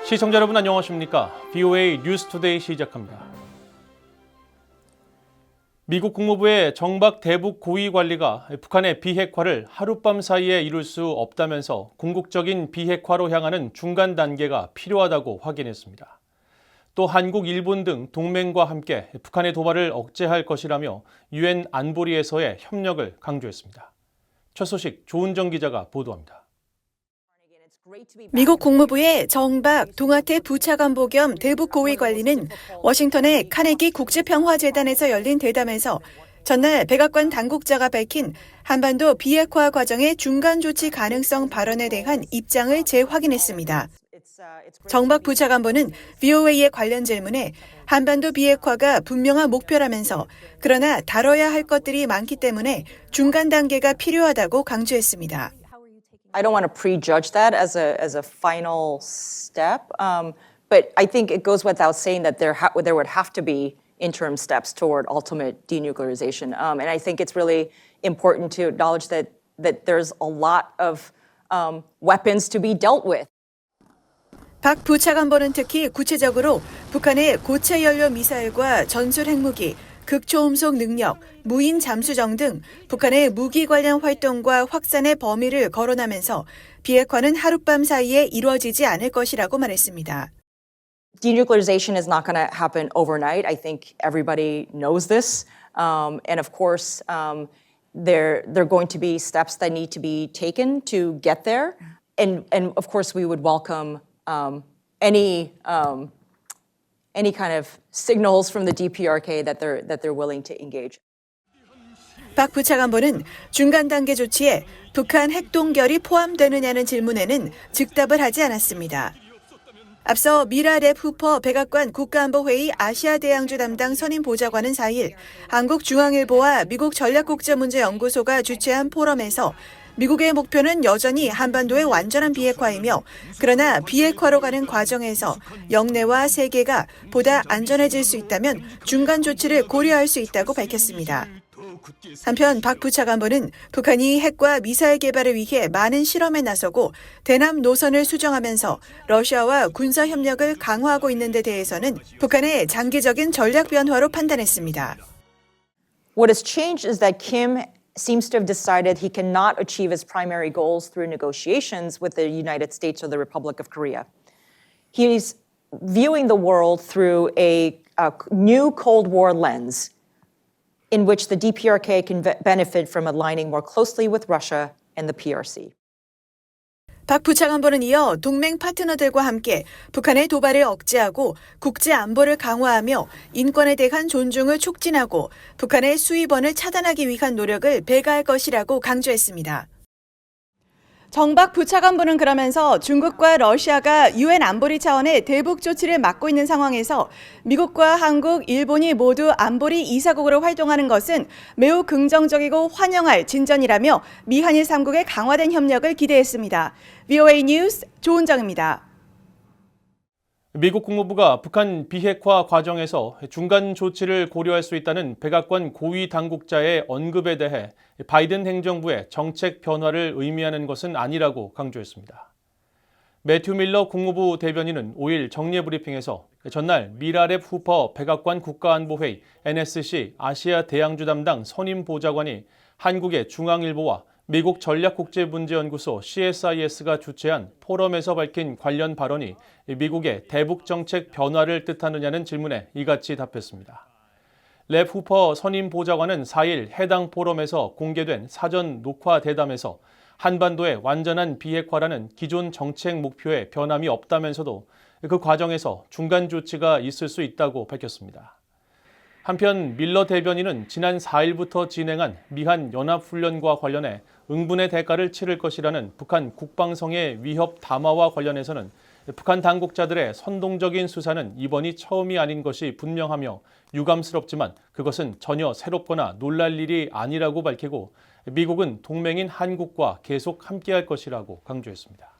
시청자 여러분 안녕하십니까? VOA 뉴스투데이 시작합니다. 미국 국무부의 정박 대북 고위 관리가 북한의 비핵화를 하룻밤 사이에 이룰 수 없다면서 궁극적인 비핵화로 향하는 중간 단계가 필요하다고 확인했습니다. 또 한국, 일본 등 동맹과 함께 북한의 도발을 억제할 것이라며 유엔 안보리에서의 협력을 강조했습니다. 첫 소식 조은정 기자가 보도합니다. 미국 국무부의 정박 동아태 부차관보 겸 대북 고위 관리는 워싱턴의 카네기 국제평화재단에서 열린 대담에서 전날 백악관 당국자가 밝힌 한반도 비핵화 과정의 중간 조치 가능성 발언에 대한 입장을 재확인했습니다. 정박 부차관보는 VOA의 관련 질문에 한반도 비핵화가 분명한 목표라면서 그러나 다뤄야 할 것들이 많기 때문에 중간 단계가 필요하다고 강조했습니다. I don't want to prejudge that as a final step, but I think it goes without saying that there would have to be interim steps toward ultimate denuclearization. And I think it's really important to acknowledge that there's a lot of weapons to be dealt with. 박 부차관보는 특히 구체적으로 북한의 고체 연료 미사일과 전술 핵무기, 극초음속 능력, 무인 잠수정 등 북한의 무기 관련 활동과 확산의 범위를 거론하면서 비핵화는 하룻밤 사이에 이루어지지 않을 것이라고 말했습니다. Denuclearization is not going to happen overnight. I think everybody knows this. And of course, there are going to be steps that need to be taken to get there. And of course, we would welcome any kind of signals from the DPRK that they're willing to engage. 박 부차관보는 중간 단계 조치에 북한 핵동결이 포함되느냐는 질문에는 즉답을 하지 않았습니다. 앞서 미라 랩 후퍼 백악관 국가안보회의 아시아 대양주 담당 선임 보좌관은 4일 한국중앙일보와 미국 전략국제문제연구소가 주최한 포럼에서 미국의 목표는 여전히 한반도의 완전한 비핵화이며 그러나 비핵화로 가는 과정에서 영내와 세계가 보다 안전해질 수 있다면 중간 조치를 고려할 수 있다고 밝혔습니다. 한편 박 부차관보는 북한이 핵과 미사일 개발을 위해 많은 실험에 나서고 대남 노선을 수정하면서 러시아와 군사 협력을 강화하고 있는 데 대해서는 북한의 장기적인 전략 변화로 판단했습니다. What has changed is that Kim seems to have decided he cannot achieve his primary goals through negotiations with the United States or the Republic of Korea. He's viewing the world through a new Cold War lens in which the DPRK can benefit from aligning more closely with Russia and the PRC. 박 부차관보는 이어 동맹 파트너들과 함께 북한의 도발을 억제하고 국제 안보를 강화하며 인권에 대한 존중을 촉진하고 북한의 수입원을 차단하기 위한 노력을 배가할 것이라고 강조했습니다. 정박 부차관보는 그러면서 중국과 러시아가 유엔 안보리 차원의 대북 조치를 막고 있는 상황에서 미국과 한국, 일본이 모두 안보리 이사국으로 활동하는 것은 매우 긍정적이고 환영할 진전이라며 미한일 3국의 강화된 협력을 기대했습니다. VOA 뉴스 조은정입니다. 미국 국무부가 북한 비핵화 과정에서 중간 조치를 고려할 수 있다는 백악관 고위 당국자의 언급에 대해 바이든 행정부의 정책 변화를 의미하는 것은 아니라고 강조했습니다. 매튜 밀러 국무부 대변인은 5일 정례 브리핑에서 전날 미라랩 후퍼 백악관 국가안보회의 NSC 아시아 대양주 담당 선임 보좌관이 한국의 중앙일보와 미국 전략국제문제연구소 CSIS가 주최한 포럼에서 밝힌 관련 발언이 미국의 대북정책 변화를 뜻하느냐는 질문에 이같이 답했습니다. 랩 후퍼 선임 보좌관은 4일 해당 포럼에서 공개된 사전 녹화 대담에서 한반도의 완전한 비핵화라는 기존 정책 목표에 변함이 없다면서도 그 과정에서 중간 조치가 있을 수 있다고 밝혔습니다. 한편 밀러 대변인은 지난 4일부터 진행한 미한 연합훈련과 관련해 응분의 대가를 치를 것이라는 북한 국방성의 위협 담화와 관련해서는 북한 당국자들의 선동적인 수사는 이번이 처음이 아닌 것이 분명하며 유감스럽지만 그것은 전혀 새롭거나 놀랄 일이 아니라고 밝히고 미국은 동맹인 한국과 계속 함께할 것이라고 강조했습니다.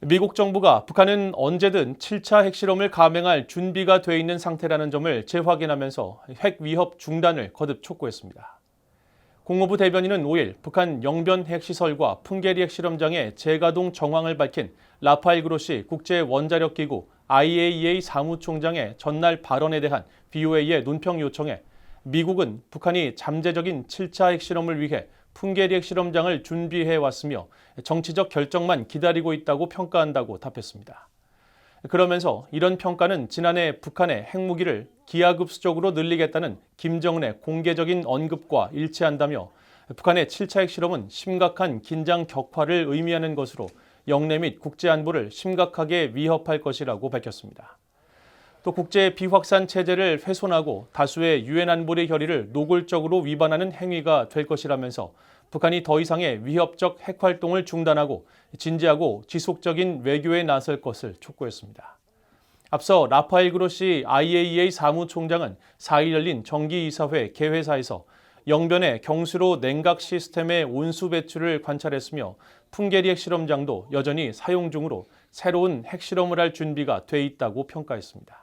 미국 정부가 북한은 언제든 7차 핵실험을 감행할 준비가 돼 있는 상태라는 점을 재확인하면서 핵 위협 중단을 거듭 촉구했습니다. 국무부 대변인은 5일 북한 영변 핵시설과 풍계리 핵실험장의 재가동 정황을 밝힌 라파엘 그로시 국제원자력기구 IAEA 사무총장의 전날 발언에 대한 VOA의 논평 요청에 미국은 북한이 잠재적인 7차 핵실험을 위해 풍계리 핵실험장을 준비해왔으며 정치적 결정만 기다리고 있다고 평가한다고 답했습니다. 그러면서 이런 평가는 지난해 북한의 핵무기를 기하급수적으로 늘리겠다는 김정은의 공개적인 언급과 일치한다며 북한의 7차 핵실험은 심각한 긴장 격화를 의미하는 것으로 영내 및 국제안보를 심각하게 위협할 것이라고 밝혔습니다. 또 국제 비확산 체제를 훼손하고 다수의 유엔 안보리 결의를 노골적으로 위반하는 행위가 될 것이라면서 북한이 더 이상의 위협적 핵활동을 중단하고 진지하고 지속적인 외교에 나설 것을 촉구했습니다. 앞서 라파엘 그로시 IAEA 사무총장은 4일 열린 정기이사회 개회사에서 영변의 경수로 냉각 시스템의 온수 배출을 관찰했으며 풍계리 핵실험장도 여전히 사용 중으로 새로운 핵실험을 할 준비가 돼 있다고 평가했습니다.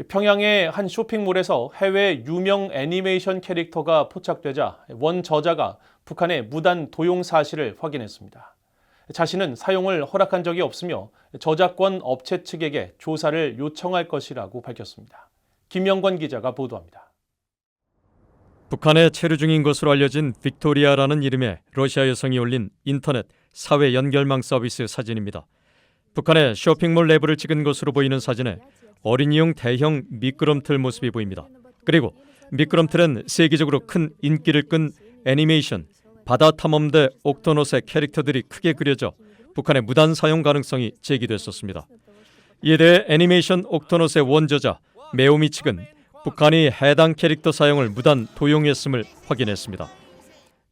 평양의 한 쇼핑몰에서 해외 유명 애니메이션 캐릭터가 포착되자 원 저자가 북한의 무단 도용 사실을 확인했습니다. 자신은 사용을 허락한 적이 없으며 저작권 업체 측에게 조사를 요청할 것이라고 밝혔습니다. 김영권 기자가 보도합니다. 북한에 체류 중인 것으로 알려진 빅토리아라는 이름의 러시아 여성이 올린 인터넷 사회 연결망 서비스 사진입니다. 북한의 쇼핑몰 내부를 찍은 것으로 보이는 사진에 어린이용 대형 미끄럼틀 모습이 보입니다. 그리고 미끄럼틀엔 세계적으로 큰 인기를 끈 애니메이션 바다 탐험대 옥토넛의 캐릭터들이 크게 그려져 북한의 무단 사용 가능성이 제기됐었습니다. 이에 대해 애니메이션 옥토넛의 원저자 메오미 측은 북한이 해당 캐릭터 사용을 무단 도용했음을 확인했습니다.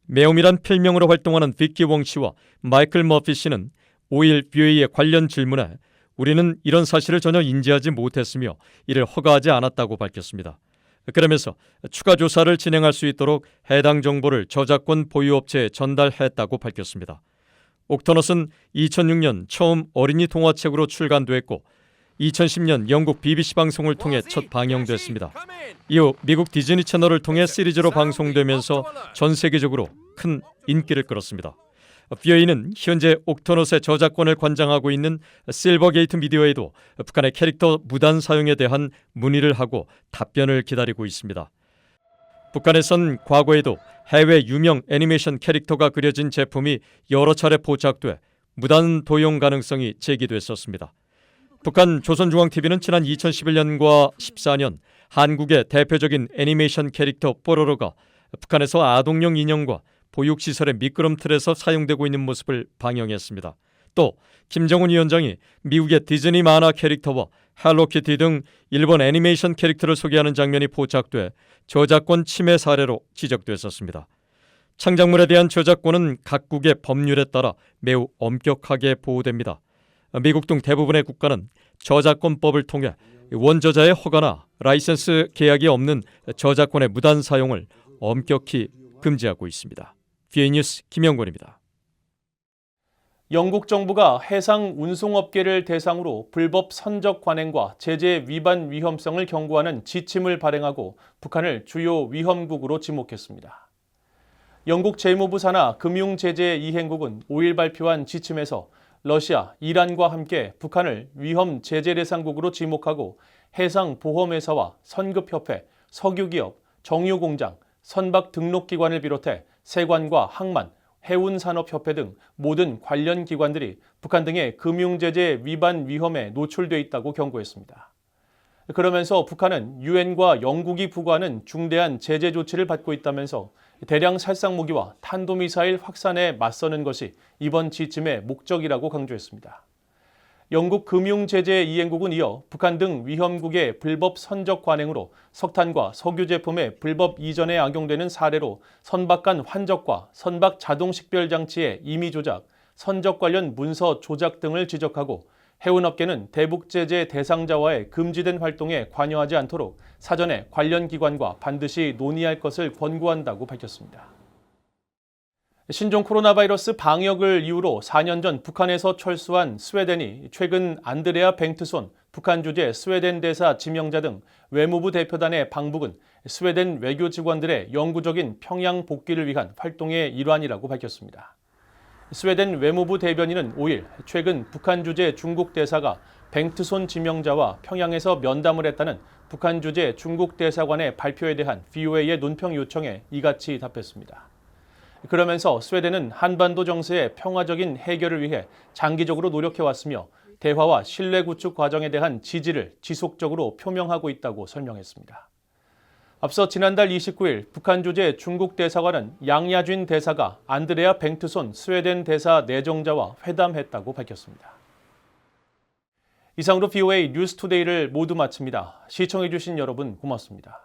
메오미란 필명으로 활동하는 비키 웡 씨와 마이클 머피 씨는 5일 VOA의 관련 질문에 우리는 이런 사실을 전혀 인지하지 못했으며 이를 허가하지 않았다고 밝혔습니다. 그러면서 추가 조사를 진행할 수 있도록 해당 정보를 저작권 보유업체에 전달했다고 밝혔습니다. 옥토넛은 2006년 처음 어린이 동화책으로 출간됐고 2010년 영국 BBC 방송을 통해 첫 방영됐습니다. 이후 미국 디즈니 채널을 통해 시리즈로 방송되면서 전 세계적으로 큰 인기를 끌었습니다. VOA는 현재 옥토넛의 저작권을 관장하고 있는 실버게이트 미디어에도 북한의 캐릭터 무단 사용에 대한 문의를 하고 답변을 기다리고 있습니다. 북한에선 과거에도 해외 유명 애니메이션 캐릭터가 그려진 제품이 여러 차례 포착돼 무단 도용 가능성이 제기됐었습니다. 북한 조선중앙TV는 지난 2011년과 14년 한국의 대표적인 애니메이션 캐릭터 뽀로로가 북한에서 아동용 인형과 보육시설의 미끄럼틀에서 사용되고 있는 모습을 방영했습니다. 또 김정은 위원장이 미국의 디즈니 만화 캐릭터와 헬로키티 등 일본 애니메이션 캐릭터를 소개하는 장면이 포착돼 저작권 침해 사례로 지적됐었습니다. 창작물에 대한 저작권은 각국의 법률에 따라 매우 엄격하게 보호됩니다. 미국 등 대부분의 국가는 저작권법을 통해 원저자의 허가나 라이센스 계약이 없는 저작권의 무단 사용을 엄격히 금지하고 있습니다. VOA 뉴스 김영권입니다. 영국 정부가 해상 운송업계를 대상으로 불법 선적 관행과 제재 위반 위험성을 경고하는 지침을 발행하고 북한을 주요 위험국으로 지목했습니다. 영국 재무부 산하 금융제재 이행국은 5일 발표한 지침에서 러시아, 이란과 함께 북한을 위험 제재 대상국으로 지목하고 해상보험회사와 선급협회, 석유기업, 정유공장, 선박 등록기관을 비롯해 세관과 항만, 해운산업협회 등 모든 관련 기관들이 북한 등의 금융제재 위반 위험에 노출돼 있다고 경고했습니다. 그러면서 북한은 유엔과 영국이 부과하는 중대한 제재 조치를 받고 있다면서 대량 살상무기와 탄도미사일 확산에 맞서는 것이 이번 지침의 목적이라고 강조했습니다. 영국 금융제재 이행국은 이어 북한 등 위험국의 불법 선적 관행으로 석탄과 석유 제품의 불법 이전에 악용되는 사례로 선박 간 환적과 선박 자동 식별 장치의 임의 조작, 선적 관련 문서 조작 등을 지적하고 해운업계는 대북 제재 대상자와의 금지된 활동에 관여하지 않도록 사전에 관련 기관과 반드시 논의할 것을 권고한다고 밝혔습니다. 신종 코로나 바이러스 방역을 이유로 4년 전 북한에서 철수한 스웨덴이 최근 안드레아 뱅트손 북한 주재 스웨덴 대사 지명자 등 외무부 대표단의 방북은 스웨덴 외교 직원들의 영구적인 평양 복귀를 위한 활동의 일환이라고 밝혔습니다. 스웨덴 외무부 대변인은 5일 최근 북한 주재 중국 대사가 뱅트손 지명자와 평양에서 면담을 했다는 북한 주재 중국 대사관의 발표에 대한 VOA의 논평 요청에 이같이 답했습니다. 그러면서 스웨덴은 한반도 정세의 평화적인 해결을 위해 장기적으로 노력해왔으며 대화와 신뢰 구축 과정에 대한 지지를 지속적으로 표명하고 있다고 설명했습니다. 앞서 지난달 29일 북한 주재 중국 대사관은 양야쥔 대사가 안드레아 뱅트손 스웨덴 대사 내정자와 회담했다고 밝혔습니다. 이상으로 VOA 뉴스투데이를 모두 마칩니다. 시청해주신 여러분 고맙습니다.